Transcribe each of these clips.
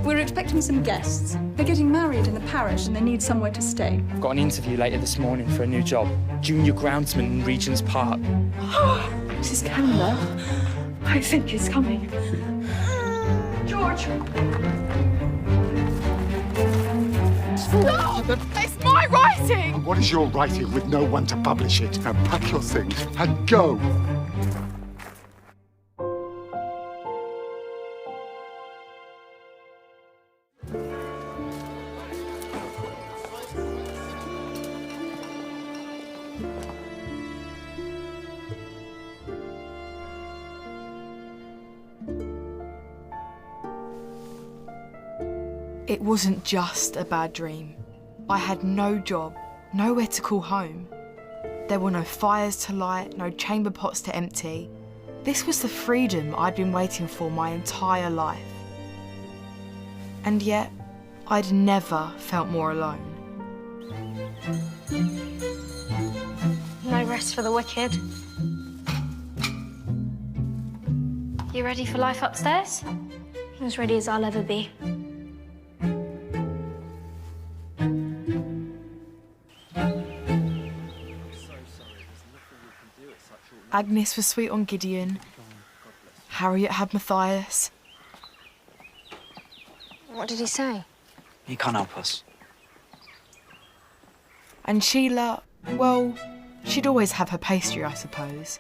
We're expecting some guests. They're getting married in the parish and they need somewhere to stay. I've got an interview later this morning for a new job. Junior groundsman in Regent's Park. Mrs. Calendar, I think he's coming. George! Stop! It's my writing! What is your writing with no one to publish it? Now pack your things and go. It wasn't just a bad dream. I had no job, nowhere to call home. There were no fires to light, no chamber pots to empty. This was the freedom I'd been waiting for my entire life. And yet, I'd never felt more alone. No rest for the wicked. You ready for life upstairs? As ready as I'll ever be. Agnes was sweet on Gideon. Harriet had Matthias. What did he say? He can't help us. And Sheila, well, she'd always have her pastry, I suppose.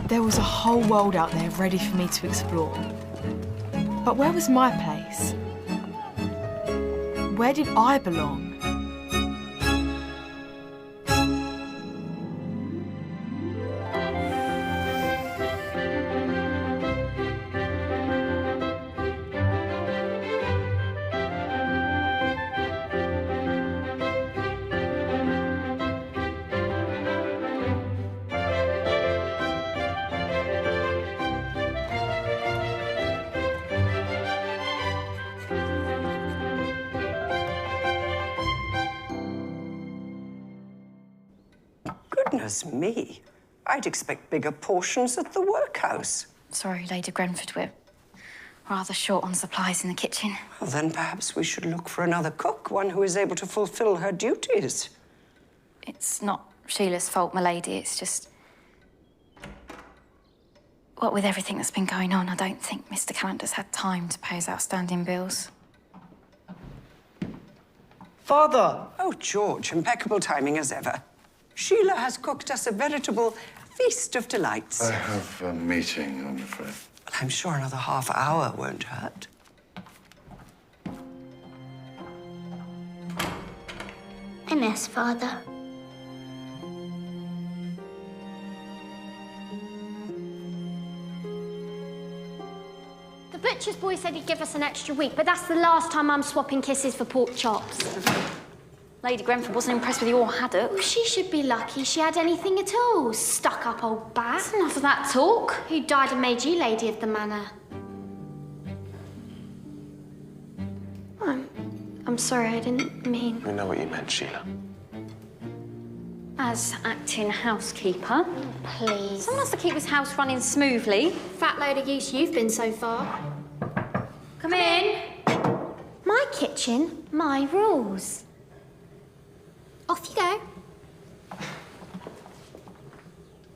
There was a whole world out there ready for me to explore. But where was my place? Where did I belong? Goodness me. I'd expect bigger portions at the workhouse. Sorry, Lady Grenford, we're rather short on supplies in the kitchen. Well, then perhaps we should look for another cook, one who is able to fulfill her duties. It's not Sheila's fault, my lady, it's just... What with everything that's been going on, I don't think Mr. Calendar's had time to pay his outstanding bills. Father! Oh, George, impeccable timing as ever. Sheila has cooked us a veritable feast of delights. I have a meeting, I'm afraid. Well, I'm sure another half hour won't hurt. I miss Father. The butcher's boy said he'd give us an extra week, but that's the last time I'm swapping kisses for pork chops. Lady Grenford wasn't impressed with your haddock. Well, she should be lucky she had anything at all. Stuck-up old bat. That's enough of that talk. Who died and made you lady of the manor? I'm sorry, I didn't mean... We know what you meant, Sheila. As acting housekeeper, Please. someone has to keep this house running smoothly. Fat load of use you've been so far. Come in. My kitchen, my rules. Off you go.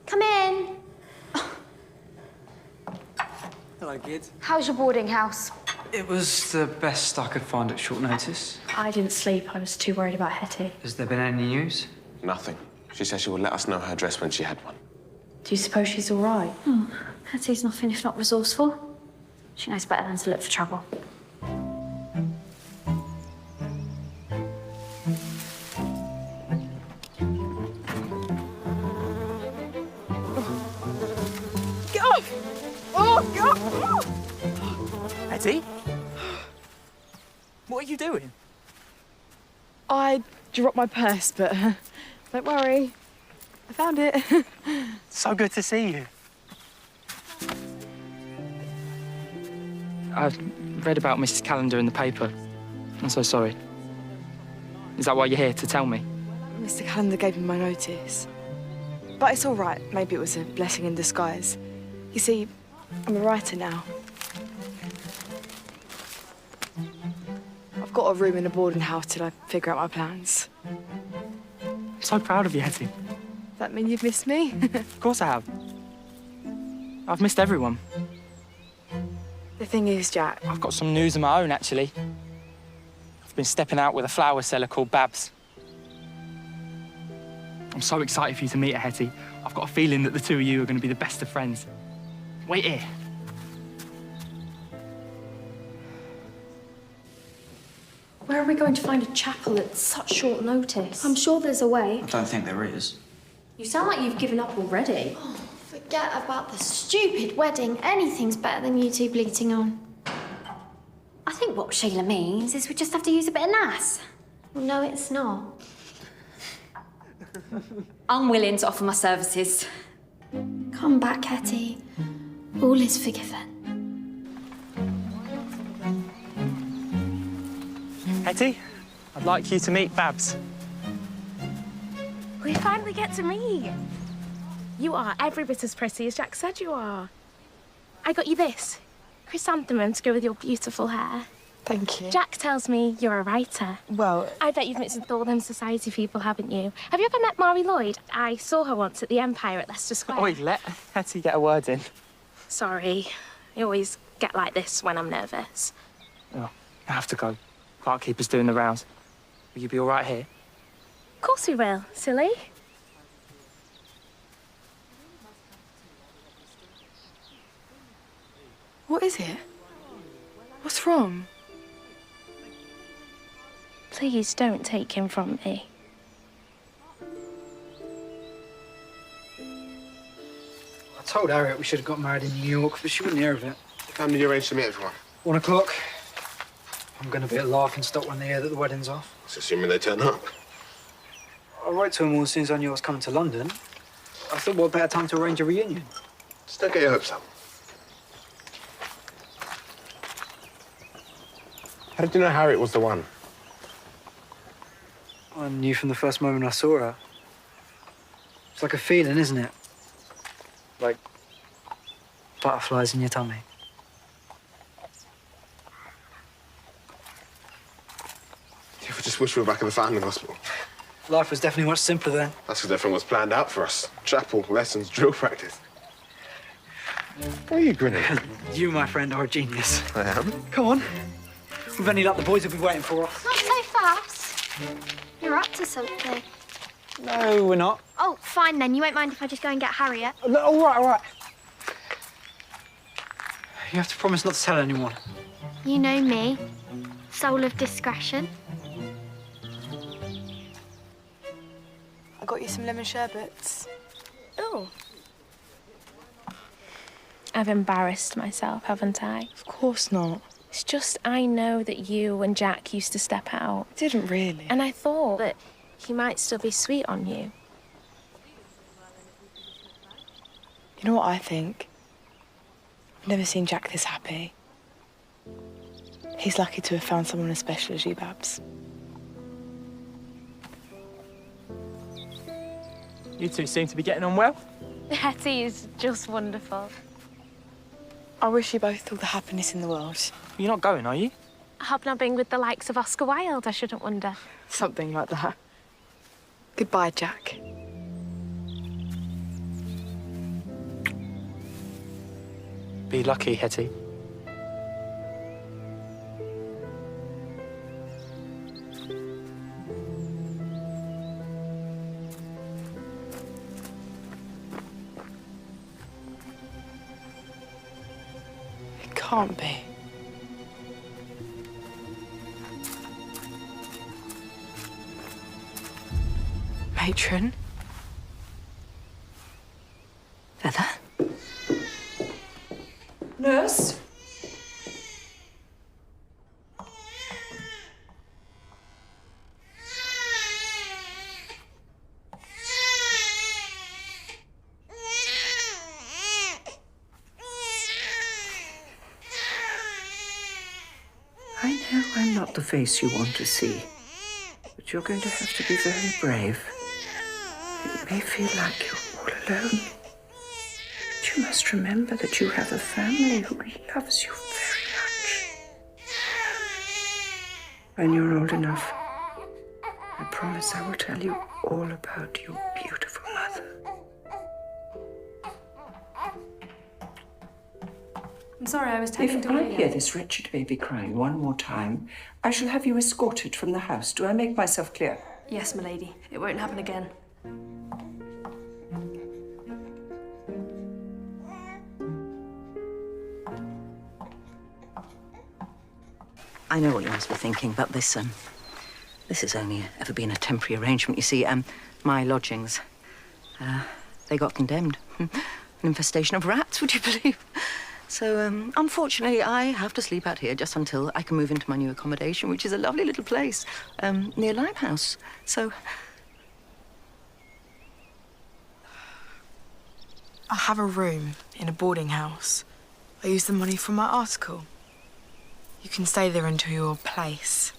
Come in. Hello, kids. How's your boarding house? It was the best I could find at short notice. I didn't sleep. I was too worried about Hetty. Has there been any news? Nothing. She said she would let us know her address when she had one. Do you suppose she's all right? Oh, Hetty's nothing if not resourceful. She knows better than to look for trouble. Get off! Oh, get off! Hetty? What are you doing? I dropped my purse, but don't worry. I found it. So good to see you. I've read about Mrs. Calendar in the paper. I'm so sorry. Is that why you're here, to tell me? Mr. Calendar gave me my notice. But it's all right. Maybe it was a blessing in disguise. You see, I'm a writer now. I've got a room in a boarding house till I figure out my plans. I'm so proud of you, Hetty. Does that mean you've missed me? Of course I have. I've missed everyone. The thing is, Jack... I've got some news of my own, actually. I've been stepping out with a flower seller called Babs. I'm so excited for you to meet her, Hetty. I've got a feeling that the two of you are going to be the best of friends. Wait here. Where are we going to find a chapel at such short notice? I'm sure there's a way. I don't think there is. You sound like you've given up already. Oh, forget about the stupid wedding. Anything's better than you two bleating on. I think what Sheila means is we just have to use a bit of NAS. Well, no, it's not. I'm willing to offer my services. Come back, Hetty. All is forgiven. Hetty, I'd like you to meet Babs. We finally get to meet. You are every bit as pretty as Jack said you are. I got you this. Chrysanthemum to go with your beautiful hair. Thank you. Jack tells me you're a writer. Well... I bet you've mixed with all them society people, haven't you? Have you ever met Mari Lloyd? I saw her once at the Empire at Leicester Square. Oi, let Hetty get a word in. Sorry. I always get like this when I'm nervous. Oh, I have to go. Can't keep us doing the rounds. Will you be all right here? Of course we will, silly. What is it? What's wrong? Please don't take him from me. I told Harriet we should have got married in New York, but she wouldn't hear of it. What time did you arrange to meet everyone? 1 o'clock. I'm going to be at Larkenstock when they hear that the wedding's off. It's assuming they turn up. I wrote to them all as soon as I knew I was coming to London. I thought, what better time to arrange a reunion? Just don't get your hopes up. How did you know Harriet was the one? I knew from the first moment I saw her. It's like a feeling, isn't it? Like butterflies in your tummy. You ever just wish we were back in the founding hospital? Life was definitely much simpler then. That's because everything was planned out for us. Chapel, lessons, drill practice. Why are you grinning? You, my friend, are a genius. I am. Come on. With any luck, the boys will be waiting for us. Not so fast. You're up to something. No, we're not. Oh, fine then. You won't mind if I just go and get Harriet? All right, all right. You have to promise not to tell anyone. You know me. Soul of discretion. I got you some lemon sherbets. Oh. I've embarrassed myself, haven't I? Of course not. It's just I know that you and Jack used to step out. Didn't really. And I thought that he might still be sweet on you. You know what I think? I've never seen Jack this happy. He's lucky to have found someone as special as you, Babs. You two seem to be getting on well. Hetty is just wonderful. I wish you both all the happiness in the world. You're not going, are you? Hobnobbing with the likes of Oscar Wilde, I shouldn't wonder. Something like that. Goodbye, Jack. Be lucky, Hetty. It can't be. Matron? Feather? Nurse? I know I'm not the face you want to see, but you're going to have to be very brave. It may feel like you're all alone. But you must remember that you have a family who loves you very much. When you're old enough, I promise I will tell you all about your beautiful mother. I'm sorry, I was tending to If I William. hear this wretched baby crying one more time, I shall have you escorted from the house. Do I make myself clear? Yes, milady. It won't happen again. I know what you must be thinking, but this has only ever been a temporary arrangement. You see, my lodgings, they got condemned. An infestation of rats, would you believe? So, unfortunately, I have to sleep out here just until I can move into my new accommodation, which is a lovely little place near Limehouse. So... I have a room in a boarding house. I use the money from my article. You can stay there until your place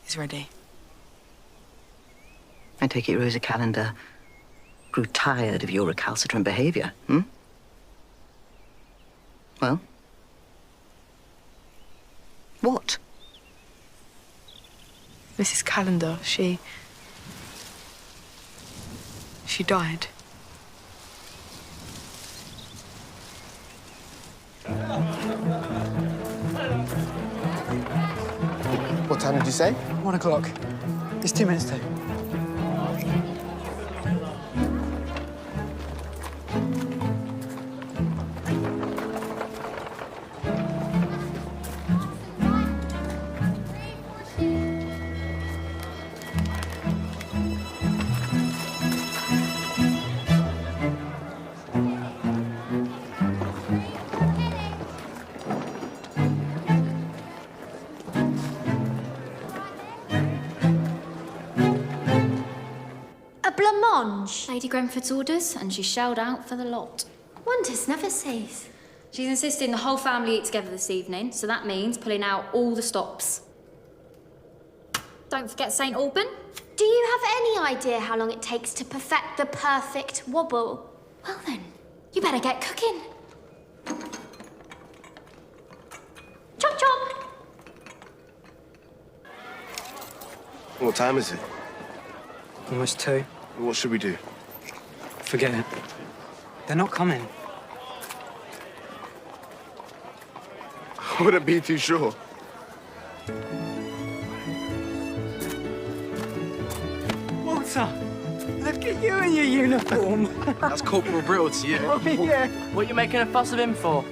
is ready. I take it Rosa Calendar grew tired of your recalcitrant behaviour, hmm? Well? What? Mrs. Calendar, she died. What time did you say? 1 o'clock. It's 2 minutes to. Lady Grenford's orders, and she shelled out for the lot. Wonders never cease. She's insisting the whole family eat together this evening, so that means pulling out all the stops. Don't forget St. Alban. Do you have any idea how long it takes to perfect the perfect wobble? Well then, you better get cooking. Chop chop! What time is it? Almost 2. What should we do? Forget it. They're not coming. I wouldn't be too sure. Walter, look at you in your uniform. That's Corporal Brittle to you. Oh, yeah. What are you making a fuss of him for?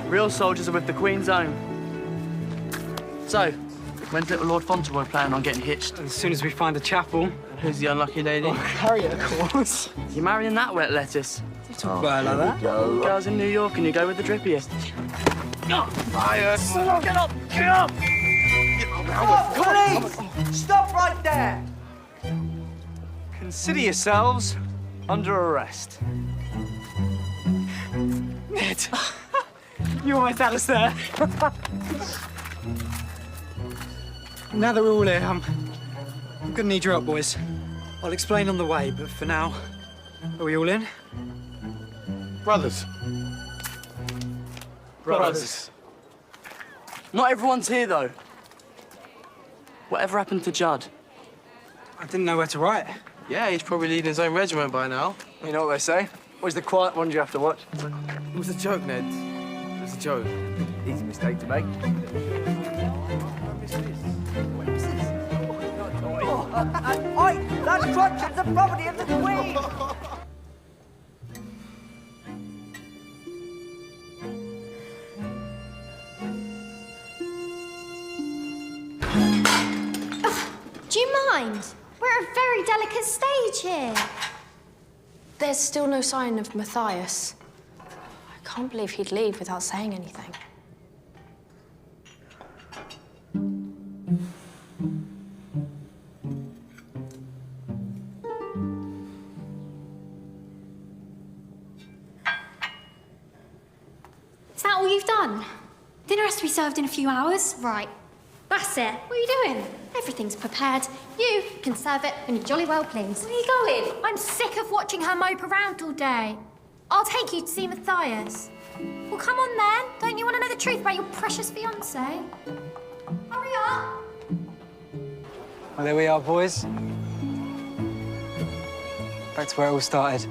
Real soldiers are with the Queen's Own. So, when's little Lord Fauntleroy planning on getting hitched? As soon as we find a chapel. And who's the unlucky lady? Oh, Harriet, of course. You're marrying that wet lettuce? You talk about her like that. Girls in New York and you go with the drippiest. Fire! Get up! Get up! Police! Stop right there! Consider yourselves under arrest. Ned, you almost had us there. Now that we're all here, I'm gonna need your help, boys. I'll explain on the way, but for now, are we all in? Brothers. Brothers. Not everyone's here, though. Whatever happened to Judd? I didn't know where to write. Yeah, he's probably leading his own regiment by now. You know what they say? Always the quiet ones you have to watch. It was a joke, Ned. It was a joke. Easy mistake to make. Oi! That's Crutchen's the property of the Queen! Do you mind? We're at a very delicate stage here. There's still no sign of Matthias. I can't believe he'd leave without saying anything. Is that all you've done? Dinner has to be served in a few hours. Right. That's it. What are you doing? Everything's prepared. You can serve it when you're jolly well pleased. Where are you going? I'm sick of watching her mope around all day. I'll take you to see Matthias. Well, come on then. Don't you want to know the truth about your precious fiancé? Hurry up. Well, there we are, boys. Back to where it all started.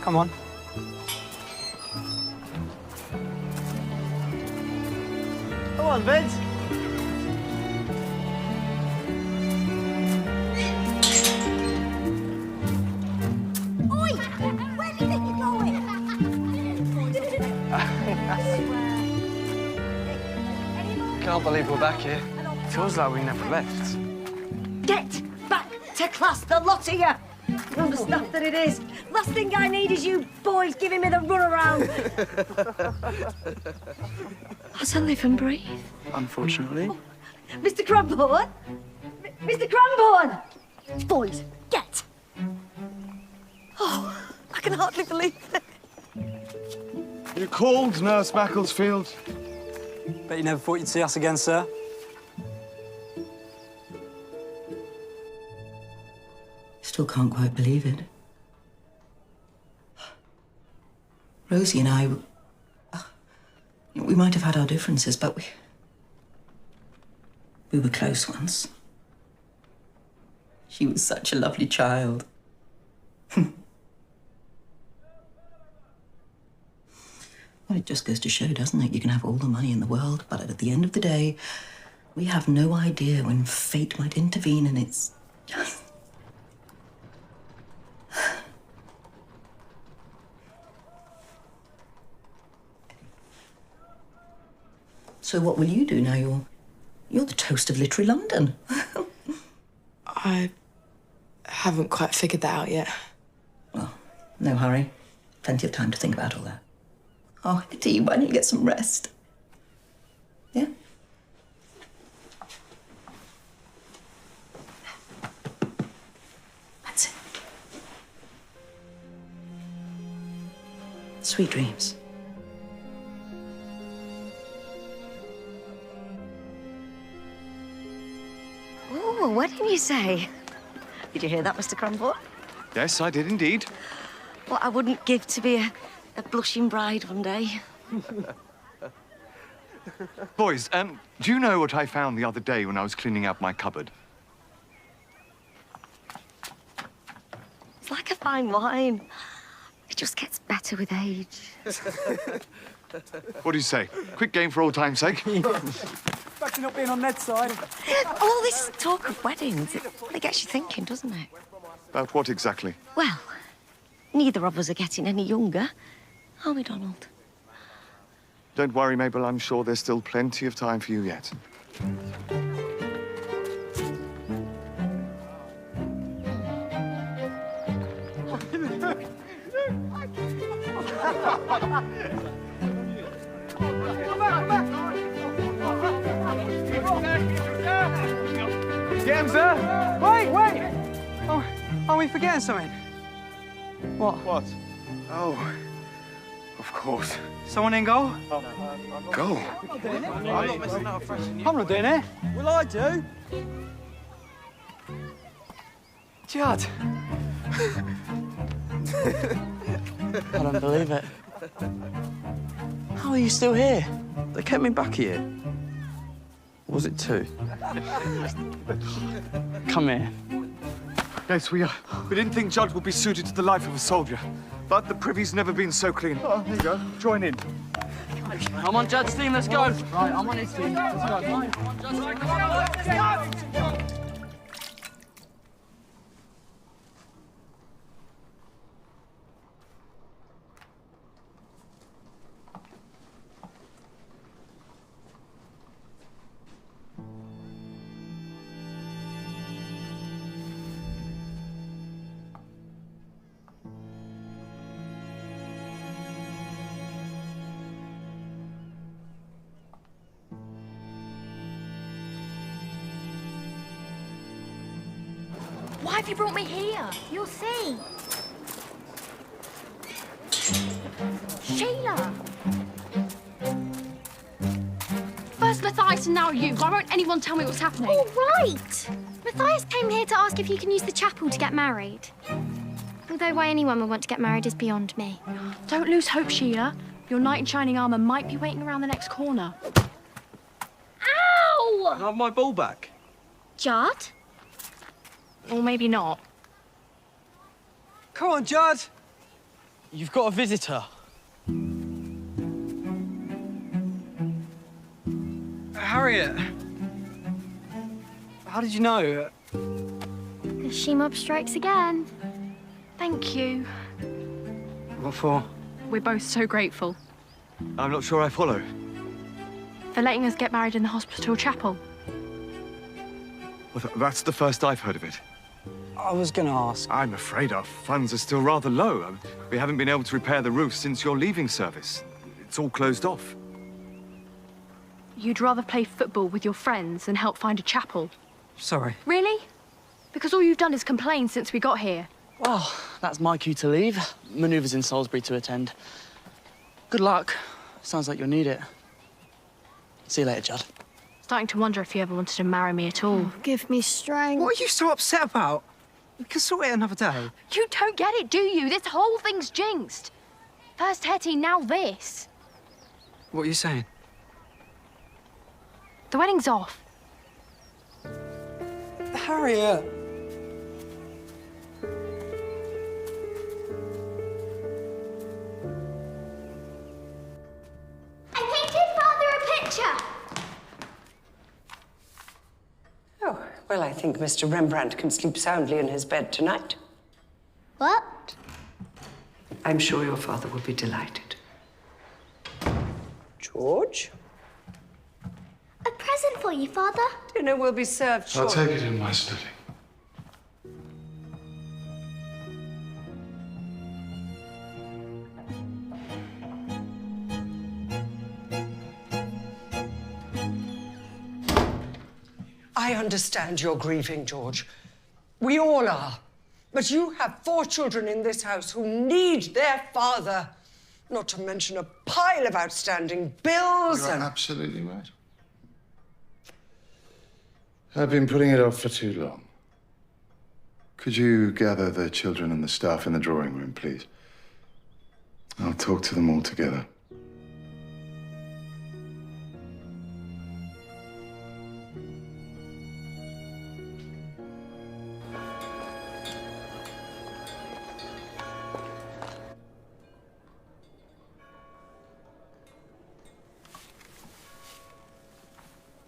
Come on. Come on, Vince. Oi! Where do you think you're going? Can't believe we're back here. Feels like we never left. Get back to class, the lot of you. All the stuff that it is. Last thing I need is you boys giving me the runaround. I don't live and breathe. Unfortunately. Mr. Cranbourne! Mr. Cranbourne! Boys, get! Oh, I can hardly believe it. You called, Nurse Macclesfield? Bet you never thought you'd see us again, sir. Still can't quite believe it. Rosie and I, we might have had our differences, but we were close once. She was such a lovely child. Well, it just goes to show, doesn't it? You can have all the money in the world, but at the end of the day, we have no idea when fate might intervene, and it's just... So what will you do now? You're the toast of literary London. I haven't quite figured that out yet. Well, no hurry. Plenty of time to think about all that. Oh, Hetty, why don't you get some rest? Yeah? That's it. Sweet dreams. Oh, what did you say? Did you hear that, Mr. Cranbourne? Yes, I did indeed. What I wouldn't give to be a blushing bride one day. Boys, do you know what I found the other day when I was cleaning out my cupboard? It's like a fine wine. It just gets better with age. What do you say? Quick game for old time's sake? Back to not being on Ned's side. All this talk of weddings, it really gets you thinking, doesn't it? About what exactly? Well, neither of us are getting any younger, are we, Donald? Don't worry, Mabel. I'm sure there's still plenty of time for you yet. Get him, sir! Wait! Oh, are we forgetting something? What? What? Oh, of course. Someone in goal? Goal? I'm not missing out fresh in you. I'm not doing it. Well, I do. Judd. I don't believe it. How are you still here? They kept me back here. Or was it 2? Come here. Yes, we didn't think Judd would be suited to the life of a soldier. But the privy's never been so clean. Oh, there you go. Join in. I'm on Judd's team, let's go. Right, I'm on his team. Let's go. Come on, Judd. Let's go. Why have you brought me here? You'll see. Sheila! First Matthias Yes, and now you. Why won't anyone tell me what's happening? All right. Matthias came here to ask if he can use the chapel to get married. Although why anyone would want to get married is beyond me. Don't lose hope, Sheila. Your knight in shining armour might be waiting around the next corner. Ow! Can I have my ball back? Judd? Or maybe not. Come on, Judd. You've got a visitor. Harriet. How did you know? The she-mob strikes again. Thank you. What for? We're both so grateful. I'm not sure I follow. For letting us get married in the hospital chapel. Well, that's the first I've heard of it. I was going to ask. I'm afraid our funds are still rather low. We haven't been able to repair the roof since your leaving service. It's all closed off. You'd rather play football with your friends than help find a chapel. Sorry. Really? Because all you've done is complain since we got here. Well, that's my cue to leave. Manoeuvres in Salisbury to attend. Good luck. Sounds like you'll need it. See you later, Judd. Starting to wonder if you ever wanted to marry me at all. Give me strength. What are you so upset about? We can sort it another day. You don't get it, do you? This whole thing's jinxed. First Hetty, now this. What are you saying? The wedding's off. Harriet. I painted Father a picture. Oh, well, I think Mr. Rembrandt can sleep soundly in his bed tonight. What? I'm sure your father will be delighted. George? A present for you, Father. Dinner will be served I'll shortly. take it in my study. I understand you're grieving, George. We all are. But you have 4 children in this house who need their father. Not to mention a pile of outstanding bills You're and... absolutely right. I've been putting it off for too long. Could you gather the children and the staff in the drawing room, please? I'll talk to them all together.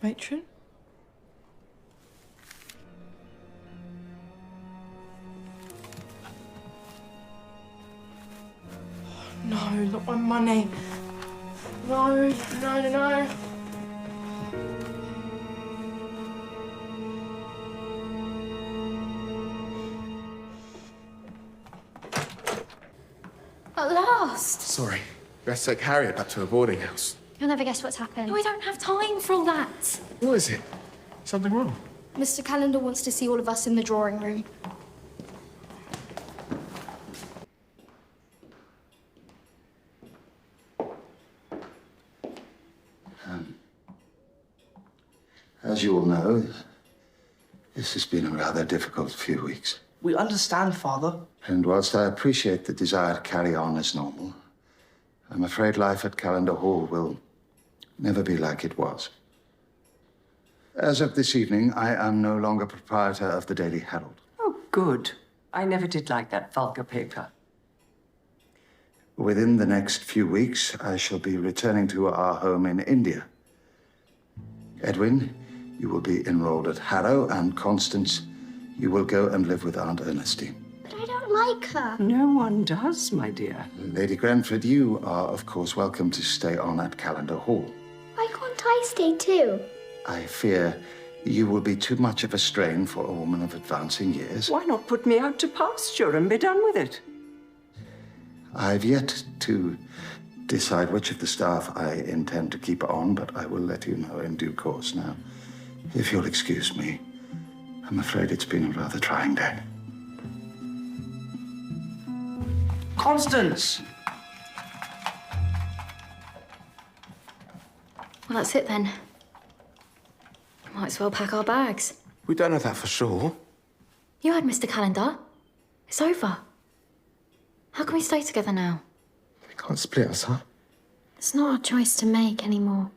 Matron? No, not my money. No, no, no, no. At last. Sorry. Best take Harriet back to her boarding house. You'll never guess what's happened. We don't have time for all that. What is it? Something wrong? Mr. Callender wants to see all of us in the drawing room. As you all know, this has been a rather difficult few weeks. We understand, Father. And whilst I appreciate the desire to carry on as normal, I'm afraid life at Callender Hall will never be like it was. As of this evening, I am no longer proprietor of the Daily Herald. Oh, good. I never did like that vulgar paper. Within the next few weeks, I shall be returning to our home in India. Edwin, you will be enrolled at Harrow, and Constance, you will go and live with Aunt Ernestine. But I don't like her. No one does, my dear. Lady Granford, you are, of course, welcome to stay on at Callender Hall. Why can't I stay too? I fear you will be too much of a strain for a woman of advancing years. Why not put me out to pasture and be done with it? I've yet to decide which of the staff I intend to keep on, but I will let you know in due course. Now, if you'll excuse me, I'm afraid it's been a rather trying day. Constance! Well, that's it then. Might as well pack our bags. We don't know that for sure. You heard Mr. Calendar. It's over. How can we stay together now? We can't split us, huh? It's not our choice to make anymore.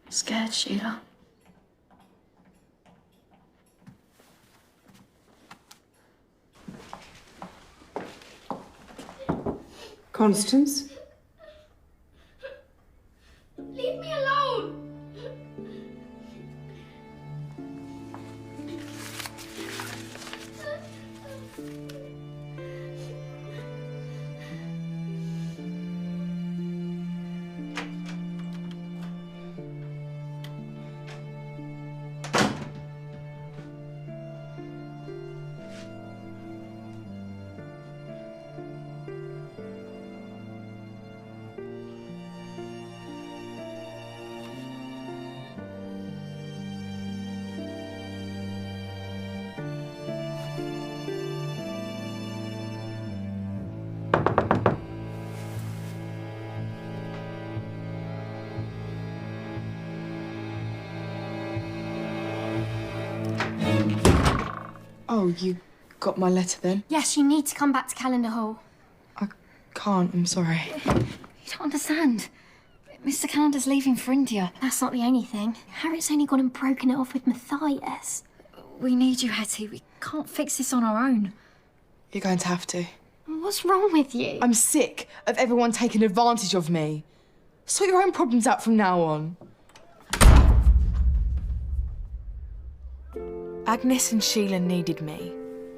Scared, Sheila? Constance? Leave me alone! Oh, you got my letter then? Yes, you need to come back to Calendar Hall. I can't, I'm sorry. You don't understand. Mr. Calendar's leaving for India. That's not the only thing. Harriet's only gone and broken it off with Matthias. We need you, Hetty. We can't fix this on our own. You're going to have to. What's wrong with you? I'm sick of everyone taking advantage of me. Sort your own problems out from now on. Agnes and Sheila needed me,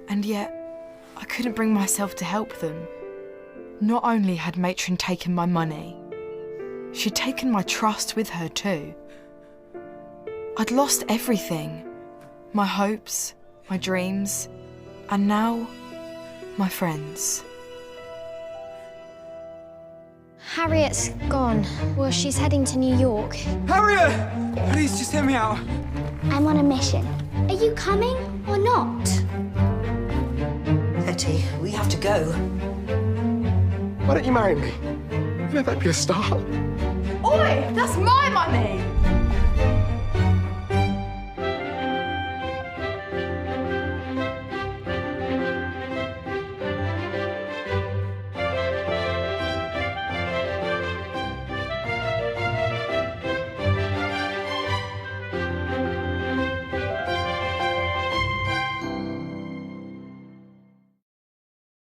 and yet I couldn't bring myself to help them. Not only had Matron taken my money, she'd taken my trust with her too. I'd lost everything. My hopes, my dreams, and now, my friends. Harriet's gone. Well, she's heading to New York. Harriet! Please, just hear me out. I'm on a mission. Are you coming or not? Hetty, we have to go. Why don't you marry me? Let that be a start. Oi! That's my money!